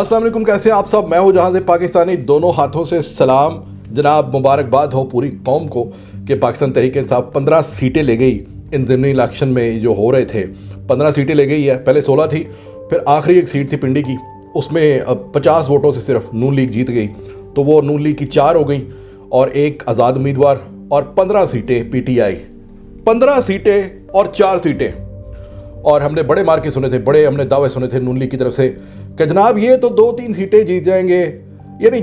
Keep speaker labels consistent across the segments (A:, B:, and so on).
A: अस्सलाम वालेकुम, कैसे हैं आप सब। मैं हूं जहां से पाकिस्तानी, दोनों हाथों से सलाम। जनाब मुबारकबाद हो पूरी कौम को कि पाकिस्तान तहरीक इंसाफ 15 सीटें ले गई इन ज़मीनी इलेक्शन में जो हो रहे थे। 15 सीटें ले गई है, पहले 16 थी, फिर आखिरी एक सीट थी पिंडी की, उसमें अब 50 वोटों से सिर्फ नून लीग जीत गई। तो वो नून लीग की 4 हो गई और एक आज़ाद उम्मीदवार और 15 सीटें PTI। 15 सीटें और 4 सीटें। और हमने बड़े मार्के सुने थे, बड़े हमने दावे सुने थे नून लीग की तरफ से कि जनाब ये तो 2-3 सीटें जीत जाएंगे। यानी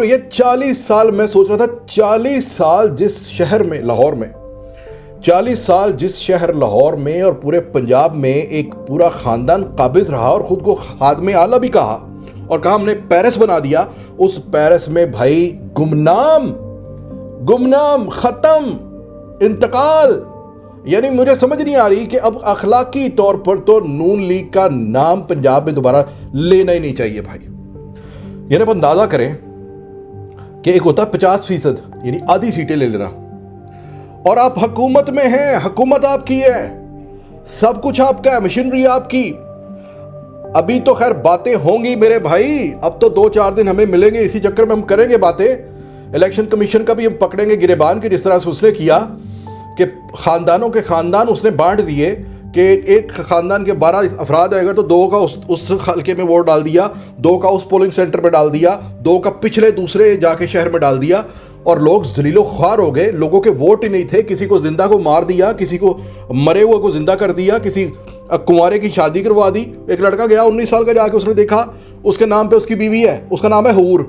A: ये 40 साल मैं सोच रहा था, 40 साल जिस शहर में, लाहौर में, 40 साल जिस शहर लाहौर में और पूरे पंजाब में एक पूरा ख़ानदान काबिज रहा और ख़ुद को खादमे आला भी कहा और कहा हमने पेरिस बना दिया। उस पेरिस में भाई गुमनाम, ख़त्म, इंतकाल। यानी मुझे समझ नहीं आ रही कि अब अखलाकी तौर पर तो नून लीग का नाम पंजाब में दोबारा लेना ही नहीं चाहिए भाई। यानी आप अंदाज़ा करें कि एक होता है 50% यानी आधी सीटें ले लेना, और आप हुकूमत में हैं, हुकूमत आपकी है, सब कुछ आपका है, मशीनरी आपकी। अभी तो खैर बातें होंगी मेरे भाई, अब तो 2-4 दिन हमें मिलेंगे, इसी चक्कर में हम करेंगे बातें। इलेक्शन कमीशन का भी हम पकड़ेंगे गिरेबान के, जिस तरह से उसने किया कि ख़ानदानों के ख़ानदान उसने बांट दिए कि एक ख़ानदान के 12 अफराद है अगर तो 2 का उस हल्के में वोट डाल दिया, 2 का उस पोलिंग सेंटर में डाल दिया, 2 का पिछले दूसरे जाके शहर में डाल दिया, और लोग जलीलो ख्वार हो गए। लोगों के वोट ही नहीं थे, किसी को जिंदा को मार दिया, किसी को मरे हुए को जिंदा कर दिया, किसी कुंवारे की शादी करवा दी। एक लड़का गया 19 साल का, जाके उसने देखा उसके नाम पे उसकी बीवी है, उसका नाम है हूर।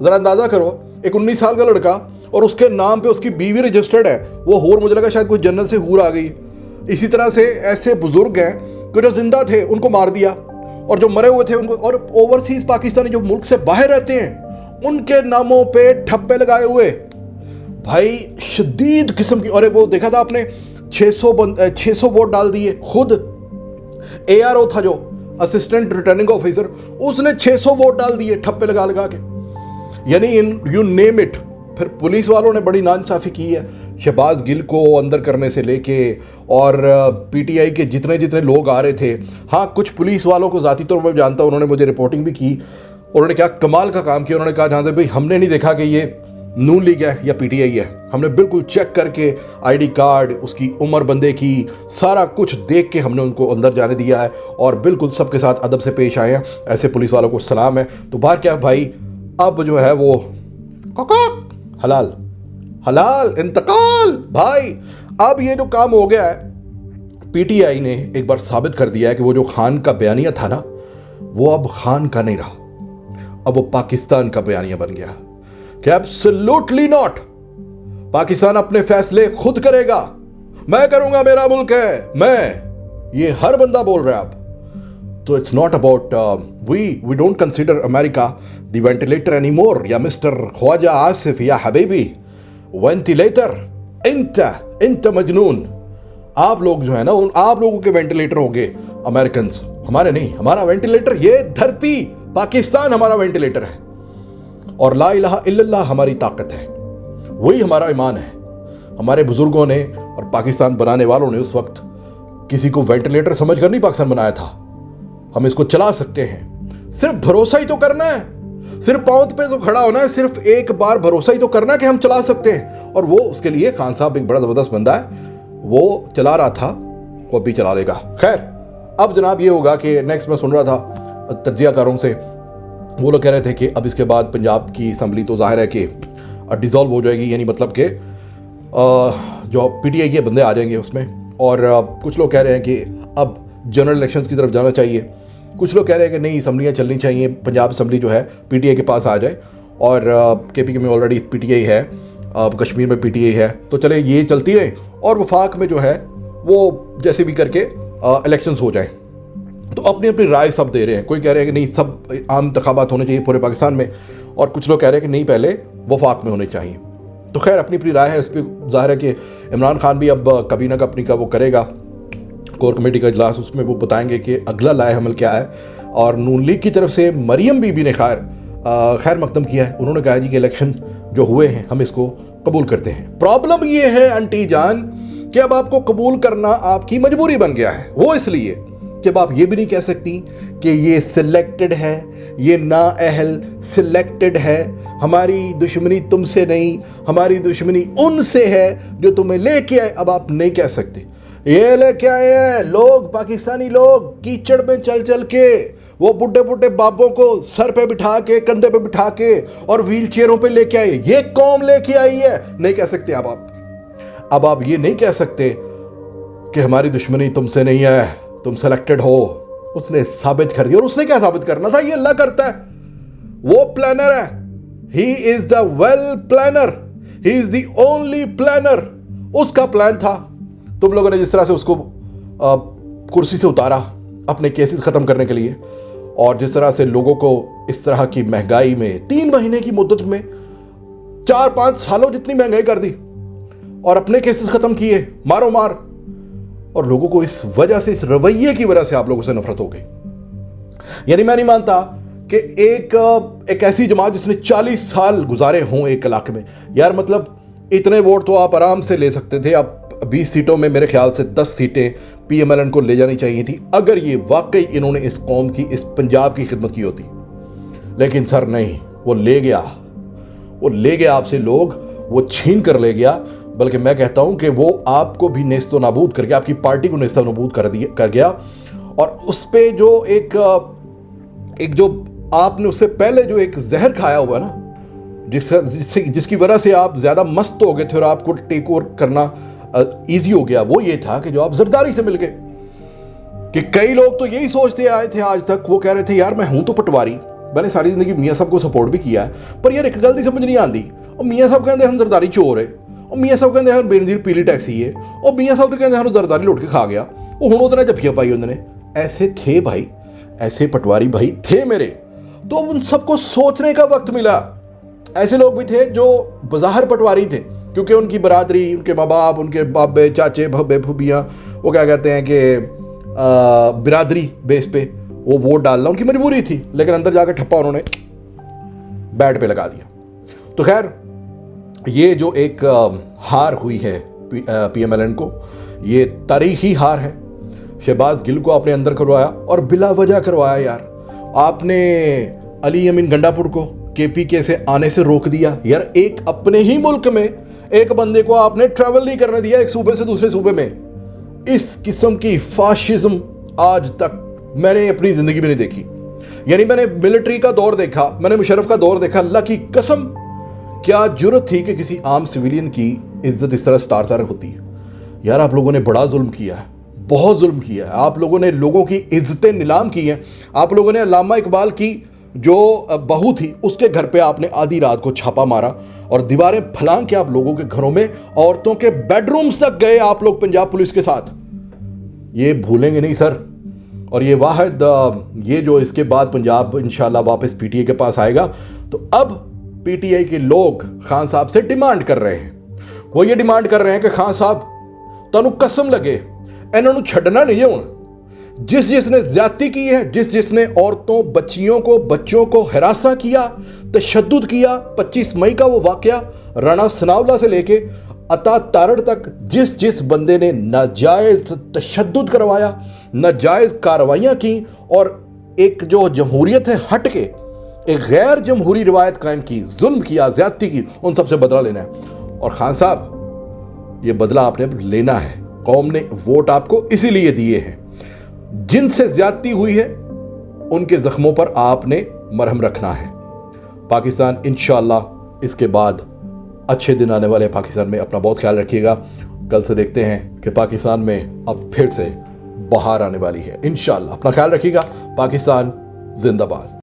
A: ज़रा अंदाज़ा करो, एक 19 साल का लड़का और उसके नाम पे उसकी बीवी रजिस्टर्ड है, वो हूर। मुझे लगा शायद कोई जन्नत से हूर आ गई। इसी तरह से ऐसे बुजुर्ग हैं कि जो जिंदा थे उनको मार दिया, और जो मरे हुए थे उनको, और ओवरसीज पाकिस्तानी जो मुल्क से बाहर रहते हैं उनके नामों पे ठप्पे लगाए हुए भाई, शदीद किस्म की। और वो देखा था आपने 600 वोट डाल दिए। खुद ARO था जो असिस्टेंट रिटर्निंग ऑफिसर, उसने 600 वोट डाल दिए ठप्पे लगा लगा के। यानी इन यू नेम इट। फिर पुलिस वालों ने बड़ी नाइंसाफ़ी की है, शहबाज गिल को अंदर करने से लेके, और PTI के जितने जितने लोग आ रहे थे। हाँ, कुछ पुलिस वालों को ज़ाती तौर पर जानता हूँ, उन्होंने मुझे रिपोर्टिंग भी की। उन्होंने क्या कमाल का काम किया, उन्होंने कहा जहाँ तक भाई हमने नहीं देखा कि ये नून लीग है या PTI है, हमने बिल्कुल चेक करके ID कार्ड, उसकी उम्र बंदे की, सारा कुछ देख के हमने उनको अंदर जाने दिया है, और बिल्कुल सबके साथ अदब से पेश आए हैं। ऐसे पुलिस वालों को सलाम है। तो बाहर क्या भाई, अब जो है वो हलाल हलाल इंतकाल भाई। अब ये जो काम हो गया है, PTI ने एक बार साबित कर दिया है कि वो जो खान का बयानिया था ना, वो अब खान का नहीं रहा, अब वो पाकिस्तान का बयानिया बन गया कि एब्सोल्युटली नॉट, पाकिस्तान अपने फैसले खुद करेगा, मैं करूंगा, मेरा मुल्क है, मैं। ये हर बंदा बोल रहा है अब। तो it's not about we don't consider America the ventilator any more, या मिस्टर ख्वाजा आसिफ या हबीबी वेंटिलेटर, इंत मजनून। आप लोग जो है ना, आप लोगों के वेंटिलेटर होंगे अमेरिकन, हमारे नहीं। हमारा वेंटिलेटर ये धरती पाकिस्तान हमारा वेंटिलेटर है, और ला इलाहा इल्लल्लाह हमारी ताकत है, वही हमारा ईमान है। हमारे बुजुर्गों ने और पाकिस्तान बनाने वालों ने उस वक्त किसी को वेंटिलेटर समझकर नहीं पाकिस्तान बनाया था। हम इसको चला सकते हैं, सिर्फ भरोसा ही तो करना है, सिर्फ पांव पे तो खड़ा होना है, सिर्फ एक बार भरोसा ही तो करना है कि हम चला सकते हैं। और वो उसके लिए खान साहब एक बड़ा ज़बरदस्त बंदा है, वो चला रहा था, वो भी चला लेगा। खैर, अब जनाब ये होगा कि नेक्स्ट मैं सुन रहा था तज्जियाकारों से, वो लोग कह रहे थे कि अब इसके बाद पंजाब की असम्बली तो जाहिर है कि डिज़ोल्व हो जाएगी, यानी मतलब कि जो PTI के बंदे आ जाएंगे उसमें। और कुछ लोग कह रहे हैं कि अब जनरल इलेक्शंस की तरफ जाना चाहिए, कुछ लोग कह रहे हैं कि नहीं, असम्बलियाँ चलनी चाहिए, पंजाब असम्बली जो है PTI के पास आ जाए, और KPK में ऑलरेडी PTI है, कश्मीर में PTI है, तो चले ये चलती रहे, और वफाक में जो है वो जैसे भी करके इलेक्शंस हो जाए। तो अपनी अपनी राय सब दे रहे हैं। कोई कह रहे हैं कि नहीं, सब आम इंतखाबात होने चाहिए पूरे पाकिस्तान में, और कुछ लोग कह रहे हैं कि नहीं, पहले वफाक में होने चाहिए। तो खैर, अपनी अपनी राय है इस पर। ज़ाहिर है कि इमरान खान भी अब कबीना का अपनी का वो करेगा, कोर कमेटी का इजलास, उसमें वो बताएंगे कि अगला लाए हमल क्या है। और नून लीग की तरफ से मरियम बीबी ने खैर मकदम किया है। उन्होंने कहा जी कि इलेक्शन जो हुए हैं हम इसको कबूल करते हैं। प्रॉब्लम ये है आंटी जान कि अब आपको कबूल करना आपकी मजबूरी बन गया है। वो इसलिए कि अब आप ये भी नहीं कह सकती कि ये सिलेक्टेड है, ये नाअहल सिलेक्टेड है, हमारी दुश्मनी तुमसे नहीं, हमारी दुश्मनी उनसे है जो तुम्हें लेके आए। अब आप नहीं कह सकते ये लेके आए हैं लोग, पाकिस्तानी लोग कीचड़ में चल चल के, वो बुढ़े बुढ़े बाबों को सर पे बिठा के, कंधे पे बिठा के और व्हील चेयरों पे लेके आए, ये कौम लेके आई है। नहीं कह सकते अब आप ये नहीं कह सकते कि हमारी दुश्मनी तुमसे नहीं है, तुम सेलेक्टेड हो। उसने साबित कर दिया। और उसने क्या साबित करना था? ये अल्लाह करता है, वो प्लानर है। He is the well planner, he is the only planner. उसका प्लान था। तुम लोगों ने जिस तरह से उसको कुर्सी से उतारा अपने केसेस खत्म करने के लिए, और जिस तरह से लोगों को इस तरह की महंगाई में 3 महीने की मुद्दत में 4-5 सालों जितनी महंगाई कर दी और अपने केसेस खत्म किए मारो मार, और लोगों को इस वजह से, इस रवैये की वजह से आप लोगों से नफरत हो गई। यानी मैं नहीं मानता कि एक ऐसी जमात जिसने 40 साल गुजारे हों एक इलाके में, यार मतलब इतने वोट तो आप आराम से ले सकते थे। आप 20 सीटों में मेरे ख्याल से 10 सीटें PMLN को ले जानी चाहिए थी, अगर ये वाकई इन्होंने इस कौम की, इस पंजाब की खिदमत की होती। लेकिन सर नहीं, वो ले गया आपसे लोग, वो छीन कर ले गया। बल्कि मैं कहता हूं कि वो आपको भी नेस्तो नाबूद करके, आपकी पार्टी को नेस्तो नाबूद कर गया। और उस पे जो एक जो आपने उससे पहले जो एक जहर खाया हुआ ना, जिसकी वजह से आप ज़्यादा मस्त हो गए थे और आपको टेक ओवर करना ईजी हो गया, वो ये था कि जो आप जरदारी से मिल गए। कि कई लोग तो यही सोचते आए थे आज तक, वो कह रहे थे यार मैं हूं तो पटवारी, मैंने सारी जिंदगी मियाँ साहब को सपोर्ट भी किया है, पर यार एक गलती समझ नहीं आती। और मियाँ साहब कहते हैं जरदारी चोर है, और मियाँ साहब कहते हैं बेनजीर पीली टैक्सी है, और मियाँ साहब तो कहते हैं जरदारी लुट के खा गया, वो हूँ उन्होंने जफियाँ पाई उन्होंने। ऐसे थे भाई, ऐसे पटवारी भाई थे मेरे। तो उन सबको सोचने का वक्त मिला। ऐसे लोग भी थे जो बज़ाहिर पटवारी थे, क्योंकि उनकी बरादरी, उनके माँ बाप, उनके बाबे, चाचे, भब्बे, फूबियाँ, वो क्या कहते हैं कि बिरादरी बेस पे वो वोट डालना उनकी मजबूरी थी। लेकिन अंदर जाकर ठप्पा उन्होंने बैट पे लगा दिया। तो खैर, ये जो एक हार हुई है PMLN को, ये तारीखी हार है। शहबाज गिल को आपने अंदर करवाया और बिला वजह करवाया यार। आपने अली अमीन गंडापुर को KPK से आने से रोक दिया यार। एक अपने ही मुल्क में एक बंदे को आपने ट्रैवल नहीं करने दिया एक सूबे से दूसरे सूबे में। इस किस्म की फाशिज्म आज तक मैंने अपनी जिंदगी में नहीं देखी। यानी मैंने मिलिट्री का दौर देखा, मैंने मुशर्रफ का दौर देखा, अल्लाह की कसम क्या जुर्रत थी कि किसी आम सिविलियन की इज्जत इस तरह तार होती है। यार आप लोगों ने बड़ा जुल्म किया है, बहुत जुल्म किया है। आप लोगों ने लोगों की इज्जतें नीलाम की हैं। आप लोगों ने अल्लामा इकबाल की जो बहू थी उसके घर पे आपने आधी रात को छापा मारा और दीवारें फलांग के आप लोगों के घरों में, औरतों के बेडरूम्स तक गए आप लोग पंजाब पुलिस के साथ। ये भूलेंगे नहीं सर। और ये वाहिद ये जो इसके बाद पंजाब इंशाल्लाह वापस PTI के पास आएगा, तो अब PTI के लोग खान साहब से डिमांड कर रहे हैं। वो ये डिमांड कर रहे हैं कि खान साहब तनु कसम लगे इन्होंने छड़ना नहीं है। हूं जिसने ज्यादती की है, जिसने औरतों, बच्चों को हिरासा किया, तशद्दुद किया, 25 मई का वो वाकया राणा सनावला से लेके अता तारड़ तक, जिस बंदे ने नाजायज तशद्दुद करवाया, नाजायज कार्रवाइयाँ की और एक जो जमहूरियत है हट के एक गैर जमहूरी रिवायत कायम की, जुल्म किया, ज्यादती की, उन सबसे बदला लेना है। और खान साहब ये बदला आपने लेना है। कौम ने वोट आपको इसीलिए दिए हैं। जिनसे ज्यादती हुई है उनके जख्मों पर आपने मरहम रखना है। पाकिस्तान इंशाअल्लाह इसके बाद अच्छे दिन आने वाले। पाकिस्तान में अपना बहुत ख्याल रखिएगा। कल से देखते हैं कि पाकिस्तान में अब फिर से बहार आने वाली है। इंशाअल्लाह अपना ख्याल रखिएगा। पाकिस्तान जिंदाबाद।